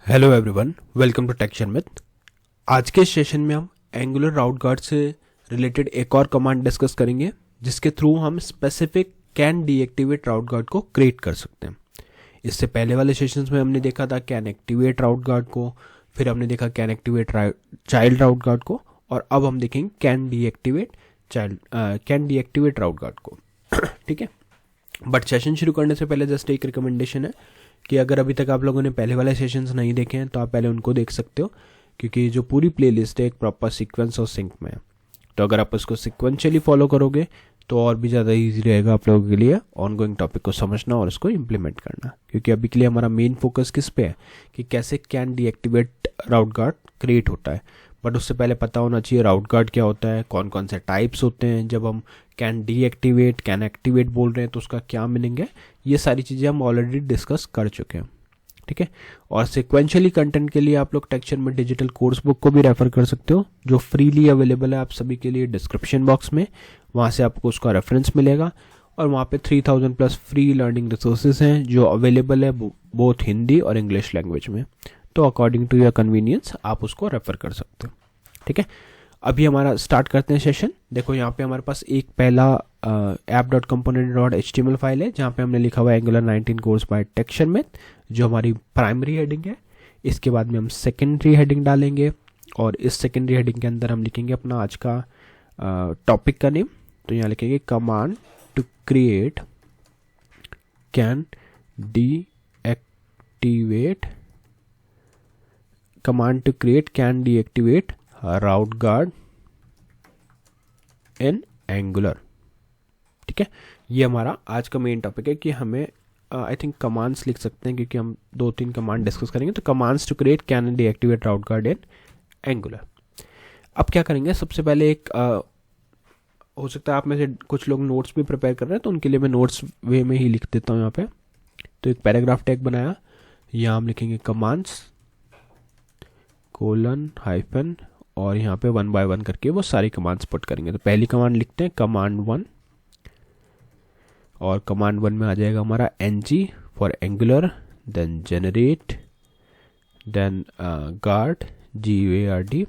Hello everyone, welcome to टेक्शन with. आज के सेशन में हम एंगुलर राउट गार्ड से रिलेटेड एक और कमांड डिस्कस करेंगे जिसके थ्रू हम specific can deactivate route guard को क्रिएट कर सकते हैं। इससे पहले वाले सेशंस में हमने देखा था कैन एक्टिवेट राउट गार्ड को, फिर हमने देखा can activate child route guard को, और अब हम देखेंगे कैन डीएक्टिवेट राउट गार्ड को। ठीक है, बट सेशन शुरू करने से पहले जस्ट एक रिकमेंडेशन है कि अगर अभी तक आप लोगों ने पहले वाले सेशंस नहीं देखे हैं तो आप पहले उनको देख सकते हो, क्योंकि जो पूरी प्लेलिस्ट है एक प्रॉपर सीक्वेंस और सिंक में है। तो अगर आप उसको सिक्वेंशियली फॉलो करोगे तो और भी ज़्यादा इजी रहेगा आप लोगों के लिए ऑनगोइंग टॉपिक को समझना और उसको इम्प्लीमेंट करना, क्योंकि अभी के लिए हमारा मेन फोकस किस पे है कि कैसे can deactivate route guard create होता है। बट उससे पहले पता होना चाहिए राउट गार्ड क्या होता है, कौन कौन से टाइप्स होते हैं, जब हम कैन डीएक्टिवेट कैन एक्टिवेट बोल रहे हैं तो उसका क्या मीनिंग है। ये सारी चीज़ें हम ऑलरेडी डिस्कस कर चुके हैं। ठीक है, और सिक्वेंशियली कंटेंट के लिए आप लोग टेक्शन में डिजिटल कोर्स बुक को भी रेफर कर सकते हो जो फ्रीली अवेलेबल है आप सभी के लिए डिस्क्रिप्शन बॉक्स में। वहाँ से आपको उसका रेफरेंस मिलेगा और वहाँ पे 3000 प्लस फ्री लर्निंग रिसोर्सेज हैं जो अवेलेबल है बोथ हिंदी और इंग्लिश लैंग्वेज में। तो अकॉर्डिंग टू योर कन्वीनियंस आप उसको रेफर कर सकते हो। ठीक है, अभी हमारा स्टार्ट करते हैं सेशन। देखो यहाँ पे हमारे पास एक पहला app.component.html फाइल है जहाँ पे हमने लिखा हुआ है एंगुलर 19 कोर्स बाय टेक्शन में, जो हमारी प्राइमरी हेडिंग है। इसके बाद में हम सेकेंडरी हेडिंग डालेंगे और इस सेकेंडरी हेडिंग के अंदर हम लिखेंगे अपना आज का टॉपिक का नेम। तो यहाँ लिखेंगे command to create can deactivate route guard in Angular. ठीक है, ये हमारा आज का मेन टॉपिक है कि हमें आई थिंक कमांड्स लिख सकते हैं क्योंकि हम 2-3 कमांड डिस्कस करेंगे। तो commands to create can deactivate route guard in Angular. अब क्या करेंगे, सबसे पहले एक हो सकता है आप में से कुछ लोग नोट्स भी प्रिपेयर कर रहे हैं तो उनके लिए मैं नोट्स वे में ही लिख देता हूँ यहाँ पे। तो एक पैराग्राफ टैग बनाया, यहाँ हम लिखेंगे कमांड्स :- और यहाँ पे 1 by 1 करके वो सारी कमांड्स पुट करेंगे। तो पहली कमांड लिखते हैं कमांड 1, और कमांड 1 में आ जाएगा हमारा ng for Angular, then generate, then guard GUARD,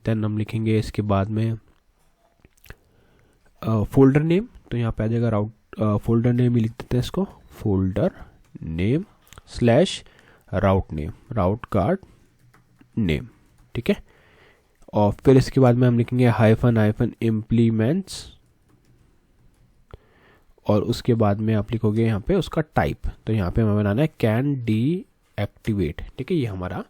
then हम लिखेंगे इसके बाद में फोल्डर नेम। तो यहाँ पे आ जाएगा फोल्डर नेम ही लिख देते हैं इसको, फोल्डर नेम /राउट नेम, राउट गार्ड नेम। ठीक है, और फिर इसके बाद में हम लिखेंगे हाइफन इम्प्लीमेंट्स, और उसके बाद में आप लिखोगे यहाँ पे उसका टाइप। तो यहाँ पे हमें बनाना है कैन डीएक्टिवेट। ठीक है, ये हमारा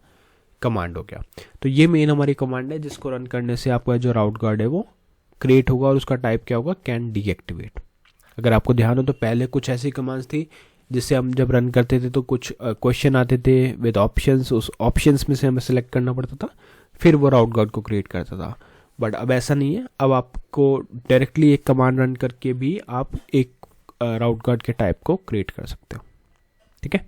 कमांड हो गया। तो ये मेन हमारी कमांड है जिसको रन करने से आपका जो राउट गार्ड है वो क्रिएट होगा और उसका टाइप क्या होगा, कैन डीएक्टिवेट। अगर आपको ध्यान हो तो पहले कुछ ऐसी कमांड्स थी जिससे हम जब रन करते थे तो कुछ क्वेश्चन आते थे विद ऑप्शंस, उस ऑप्शंस में से हमें सेलेक्ट करना पड़ता था, फिर वो राउट गार्ड को क्रिएट करता था। बट अब ऐसा नहीं है, अब आपको डायरेक्टली एक कमांड रन करके भी आप एक राउट गार्ड के टाइप को क्रिएट कर सकते हो। ठीक है,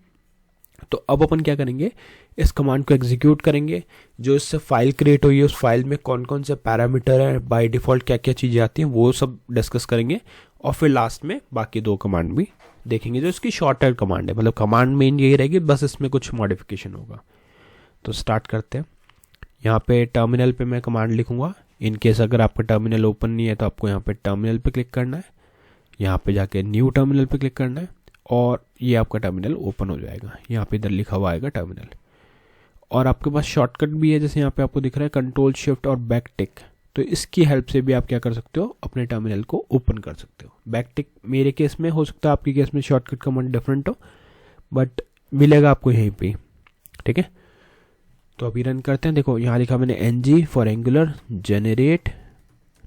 तो अब अपन क्या करेंगे, इस कमांड को एग्जीक्यूट करेंगे। जो इससे फाइल क्रिएट हुई है उस फाइल में कौन कौन से पैरामीटर हैं, बाय डिफ़ॉल्ट क्या क्या चीज़ें आती हैं, वो सब डिस्कस करेंगे। और फिर लास्ट में बाकी 2 कमांड भी देखेंगे जो इसकी शॉर्टर कमांड है। मतलब कमांड मेन यही रहेगी, बस इसमें कुछ मॉडिफिकेशन होगा। तो स्टार्ट करते हैं। यहाँ पे टर्मिनल पे मैं कमांड लिखूंगा। इन केस अगर आपका टर्मिनल ओपन नहीं है तो आपको यहाँ पे टर्मिनल पे क्लिक करना है, यहाँ पे जाके न्यू टर्मिनल पे क्लिक करना है और ये आपका टर्मिनल ओपन हो जाएगा। यहाँ पे इधर लिखा हुआ आएगा टर्मिनल, और आपके पास शॉर्टकट भी है जैसे यहाँ पे आपको दिख रहा है कंट्रोल शिफ्ट और बैक टिक। तो इसकी हेल्प से भी आप क्या कर सकते हो, अपने टर्मिनल को ओपन कर सकते हो। बैक टिक मेरे केस में हो सकता है, आपके केस में शॉर्टकट कमांड डिफरेंट हो, बट मिलेगा आपको यहीं पे। ठीक है, तो अभी रन करते हैं। देखो यहाँ लिखा मैंने ng फॉर एंगुलर, जनरेट।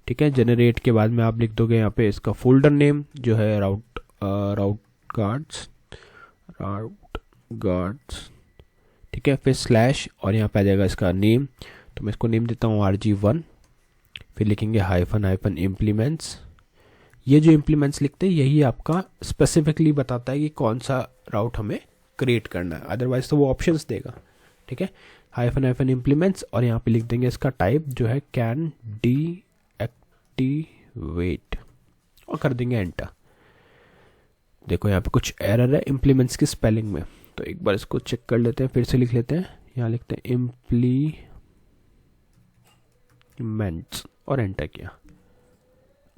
ठीक है, जनरेट के बाद में आप लिख दोगे यहाँ पे इसका फोल्डर नेम जो है राउट गार्ड्स। ठीक है, फिर स्लैश और यहाँ पे आ जाएगा इसका नेम। तो मैं इसको नेम देता हूँ RG1। फिर लिखेंगे हाइफन इम्प्लीमेंट्स। ये जो इम्प्लीमेंट्स लिखते हैं यही आपका स्पेसिफिकली बताता है कि कौन सा राउट हमें क्रिएट करना है, अदरवाइज तो वो ऑप्शंस देगा। ठीक है, हाइफन इम्प्लीमेंट्स, और यहाँ पे लिख देंगे इसका टाइप जो है कैन डीएक्टिवेट और कर देंगे एंटर। देखो यहाँ पे कुछ एरर है इम्प्लीमेंट्स की स्पेलिंग में, तो एक बार इसको चेक कर लेते हैं, फिर से लिख लेते हैं। यहाँ लिखते हैं इम्प्लीमेंट्स और एंटर किया।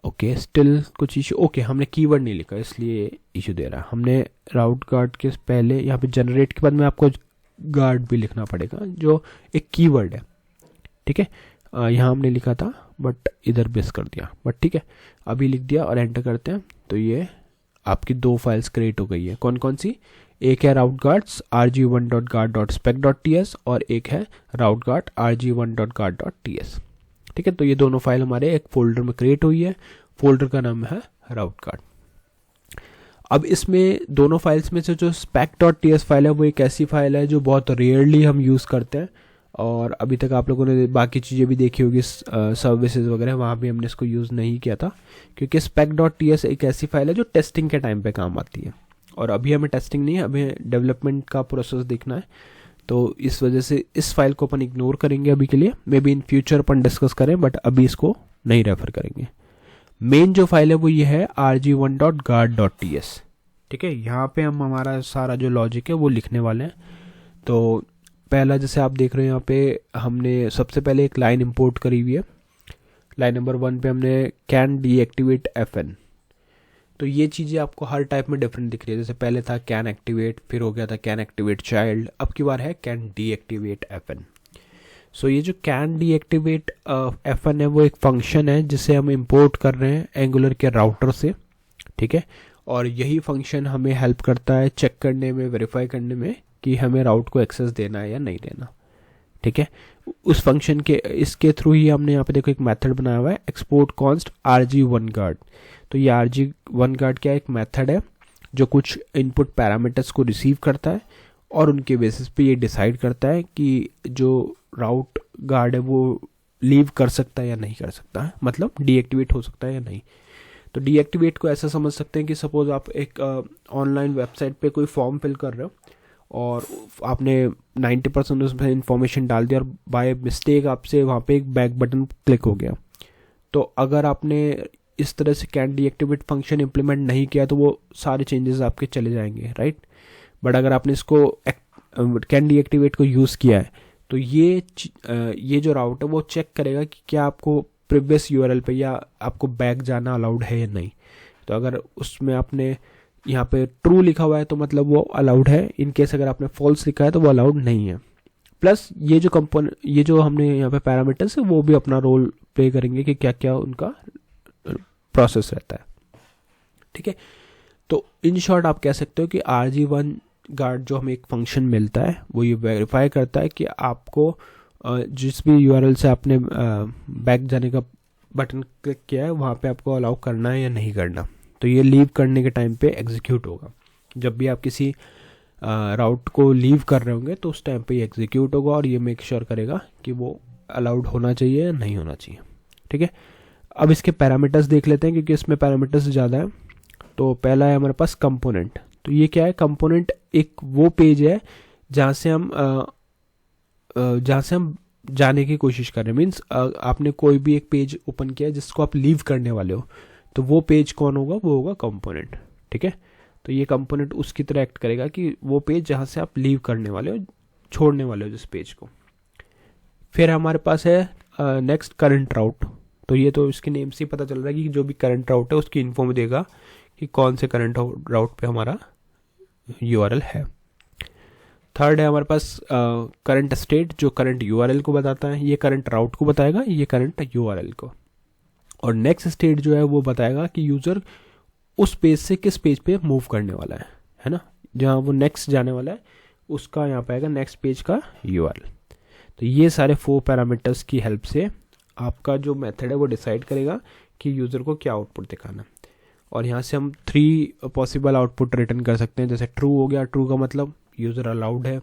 ओके स्टिल कुछ इशू, ओके हमने कीवर्ड नहीं लिखा इसलिए इशू दे रहा है। हमने राउट गार्ड के पहले यहाँ पे जनरेट के बाद में आपको गार्ड भी लिखना पड़ेगा जो एक कीवर्ड है, ठीक है। यहाँ हमने लिखा था बट इधर मिस कर दिया, बट ठीक है अभी लिख दिया और एंटर करते हैं। तो ये आपकी 2 फाइल्स क्रिएट हो गई है। कौन कौन सी? एक है राउट गार्ड्स rg1.guard.spec.ts और एक है राउट गार्ड rg1.guard.ts, ठीक है। तो ये दोनों फाइल हमारे एक फोल्डर में क्रिएट हुई है, फोल्डर का नाम है राउट गार्ड। अब इसमें दोनों फाइल्स में से जो spec.ts फाइल है वो एक ऐसी फाइल है जो बहुत रेयरली हम यूज़ करते हैं, और अभी तक आप लोगों ने बाकी चीज़ें भी देखी होगी सर्विसेज वगैरह, वहाँ भी हमने इसको यूज़ नहीं किया था क्योंकि spec.ts एक ऐसी फाइल है जो टेस्टिंग के टाइम पे काम आती है, और अभी हमें टेस्टिंग नहीं है, हमें डेवलपमेंट का प्रोसेस देखना है। तो इस वजह से इस फाइल को अपन इग्नोर करेंगे अभी के लिए, may be in future upon discuss करें, बट अभी इसको नहीं रेफर करेंगे। मेन जो फाइल है वो ये है rg1.guard.ts, ठीक है। यहाँ पे हम हमारा सारा जो लॉजिक है वो लिखने वाले हैं। तो पहला जैसे आप देख रहे हैं यहाँ पे हमने सबसे पहले एक लाइन इंपोर्ट करी हुई है। लाइन नंबर 1 पे हमने कैन डीएक्टिवेट FN। तो ये चीज़ें आपको हर टाइप में डिफरेंट दिख रही है। जैसे पहले था कैन एक्टिवेट, फिर हो गया था कैन एक्टिवेट चाइल्ड, अब की बार है कैन डीएक्टिवेट FN। सो ये जो कैन डीएक्टिवेट FN है वो एक फंक्शन है जिसे हम इंपोर्ट कर रहे हैं एंगुलर के राउटर से, ठीक है। और यही फंक्शन हमें हेल्प करता है चेक करने में, वेरीफाई करने में कि हमें राउट को एक्सेस देना है या नहीं देना, ठीक है। उस फंक्शन के इसके थ्रू ही हमने यहाँ पे देखो एक मेथड बनाया हुआ है एक्सपोर्ट कॉन्स्ट rg1guard। तो ये rg1guard क्या एक मेथड है जो कुछ इनपुट पैरामीटर्स को रिसीव करता है और उनके बेसिस पे ये डिसाइड करता है कि जो राउट गार्ड है वो लीव कर सकता है या नहीं कर सकता है, मतलब डीएक्टिवेट हो सकता है या नहीं। तो डीएक्टिवेट को ऐसा समझ सकते हैं कि सपोज आप एक ऑनलाइन वेबसाइट पे कोई फॉर्म फिल कर रहे हो और आपने 90% उसमें इंफॉर्मेशन डाल दिया और बाय मिस्टेक आपसे वहाँ पे एक बैक बटन क्लिक हो गया। तो अगर आपने इस तरह से कैन डीएक्टिवेट फंक्शन इंप्लीमेंट नहीं किया तो वो सारे चेंजेस आपके चले जाएंगे, राइट। बट अगर आपने इसको कैन डीएक्टिवेट को यूज़ किया है तो ये जो राउट है वो चेक करेगा कि क्या आपको प्रीवियस यूआरएल पे या आपको बैक जाना अलाउड है या नहीं। तो अगर उसमें आपने यहाँ पे ट्रू लिखा हुआ है तो मतलब वो अलाउड है, इन केस अगर आपने फॉल्स लिखा है तो वो अलाउड नहीं है। प्लस ये जो हमने यहाँ पे पैरामीटर्स है वो भी अपना रोल प्ले करेंगे कि क्या क्या उनका प्रोसेस रहता है, ठीक है। तो इन शॉर्ट आप कह सकते हो कि rg1guard जो हमें एक फंक्शन मिलता है वो ये वेरीफाई करता है कि आपको जिस भी यूआरएल से आपने बैक जाने का बटन क्लिक किया है वहाँ पे आपको अलाउ करना है या नहीं करना। तो ये लीव करने के टाइम पे एग्जीक्यूट होगा। जब भी आप किसी राउट को लीव कर रहे होंगे तो उस टाइम पे ये एग्जीक्यूट होगा और ये मेक श्योर करेगा कि वो अलाउड होना चाहिए या नहीं होना चाहिए, ठीक है। अब इसके पैरामीटर्स देख लेते हैं क्योंकि इसमें पैरामीटर्स ज़्यादा है। तो पहला है हमारे पास कंपोनेंट। तो ये क्या है? कंपोनेंट एक वो पेज है जहाँ से हम जाने की कोशिश कर रहे हैं। मीन्स आपने कोई भी एक पेज ओपन किया है जिसको आप लीव करने वाले हो, तो वो पेज कौन होगा? वो होगा कंपोनेंट, ठीक है। तो ये कंपोनेंट उसकी तरह एक्ट करेगा कि वो पेज जहाँ से आप लीव करने वाले हो, छोड़ने वाले हो जिस पेज को। फिर हमारे पास है नेक्स्ट करंट राउट। तो ये तो इसके नेम से ही पता चल रहा है कि जो भी करंट राउट है उसकी इन्फो में देगा कि कौन से करंट राउट पे हमारा यूआरएल है। थर्ड है हमारे पास करंट स्टेट, जो करंट यूआरएल को बताता है। ये करंट राउट को बताएगा, ये करंट यूआरएल को। और नेक्स्ट स्टेट जो है वो बताएगा कि यूज़र उस पेज से किस पेज पे मूव करने वाला है ना, जहाँ वो नेक्स्ट जाने वाला है उसका यहाँ पे आएगा नेक्स्ट पेज का यूआरएल। तो ये सारे 4 पैरामीटर्स की हेल्प से आपका जो मेथड है वो डिसाइड करेगा कि यूज़र को क्या आउटपुट दिखाना। और यहाँ से हम 3 पॉसिबल आउटपुट रिटर्न कर सकते हैं। जैसे ट्रू हो गया, ट्रू का मतलब यूज़र अलाउड है।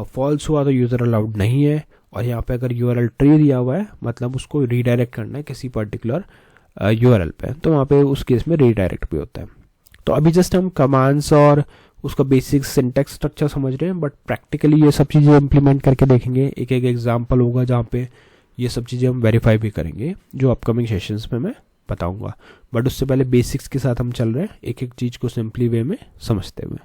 फॉल्स हुआ तो यूज़र अलाउड नहीं है। और यहाँ पे अगर यूआरएल ट्री दिया हुआ है मतलब उसको रीडायरेक्ट करना है किसी पर्टिकुलर यूआरएल पे, तो वहाँ पे उस केस में रीडायरेक्ट भी होता है। तो अभी जस्ट हम कमांड्स और उसका बेसिक सिंटैक्स स्ट्रक्चर समझ रहे हैं, बट प्रैक्टिकली ये सब चीज़ें इम्प्लीमेंट करके देखेंगे। एक एक एग्जाम्पल होगा जहाँ पे ये सब चीज़ें हम वेरीफाई भी करेंगे, जो अपकमिंग सेशंस में मैं बताऊंगा। बट उससे पहले बेसिक्स के साथ हम चल रहे हैं, एक एक चीज़ को सिंपली वे में समझते हुए।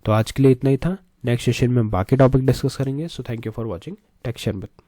तो आज के लिए इतना ही था। नेक्स्ट सेशन में हम बाकी टॉपिक डिस्कस करेंगे. So thank you for watching tech share with.